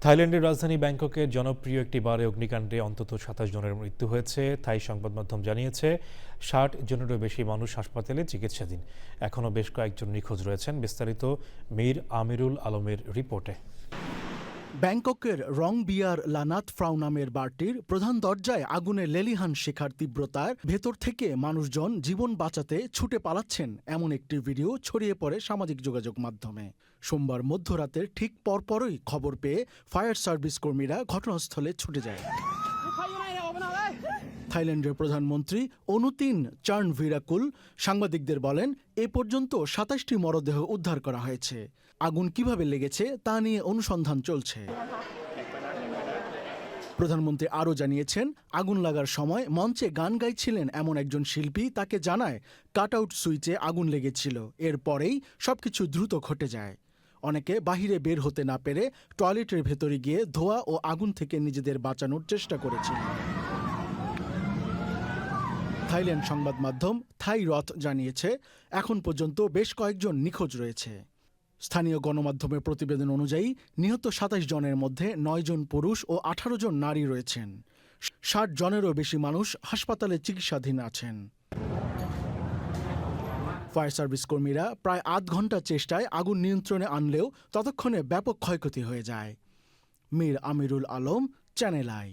থাইল্যান্ডের রাজধানী ব্যাংককের জনপ্রিয় একটি বারে অগ্নিকাণ্ডে অন্তত ২৭ জনের মৃত্যু হয়েছে। থাই সংবাদ মাধ্যম জানিয়েছে ৬০ জনেরও বেশি মানুষ হাসপাতালে চিকিৎসাধীন। এখনও বেশ কয়েকজন নিখোঁজ রয়েছেন। বিস্তারিত মীর আমিরুল আলমের রিপোর্টে। ব্যাংককের রং বিয়ার লানাত ফ্রাউ নামের বারটির প্রধান দরজায় আগুনের লেলিহান শিখার তীব্রতার ভেতর থেকে মানুষজন জীবন বাঁচাতে ছুটে পালাচ্ছেন এমন একটি ভিডিও ছড়িয়ে পড়ে সামাজিক যোগাযোগ মাধ্যমে। সোমবার মধ্যরাতের ঠিক পরপরই খবর পেয়ে ফায়ার সার্ভিস কর্মীরা ঘটনাস্থলে ছুটে যায়। থাইল্যান্ডের প্রধানমন্ত্রী অনুতিন চার্নভিরাকুল সাংবাদিকদের বলেন, এ পর্যন্ত ২৭টি মরদেহ উদ্ধার করা হয়েছে। আগুন কিভাবে লেগেছে তা নিয়ে অনুসন্ধান চলছে। প্রধানমন্ত্রী আরও জানিয়েছেন, আগুন লাগার সময় মঞ্চে গান গাইছিলেন এমন একজন শিল্পী তাকে জানায় কাট আউট সুইচে আগুন লেগেছিল। এরপরেই সবকিছু দ্রুত ঘটে যায়। অনেকে বাহিরে বের হতে না পেরে টয়লেটের ভেতরে গিয়ে ধোঁয়া ও আগুন থেকে নিজেদের বাঁচানোর চেষ্টা করেছিলেন। থাইল্যান্ড সংবাদ মাধ্যম থাই রথ জানিয়েছে, এখন পর্যন্ত বেশ কয়েকজন নিখোঁজ রয়েছে। স্থানীয় গণমাধ্যমের প্রতিবেদন অনুযায়ী নিহত ২৭ জনের মধ্যে ৯ জন পুরুষ ও ১৮ জন নারী রয়েছেন। ৬০ জনেরও বেশি মানুষ হাসপাতালে চিকিৎসাধীন আছেন। ফায়ার সার্ভিস কর্মীরা প্রায় আধ ঘন্টা চেষ্টায় আগুন নিয়ন্ত্রণে আনলেও ততক্ষণে ব্যাপক ক্ষয়ক্ষতি হয়ে যায়। মীর আমিরুল আলম, চ্যানেল আই।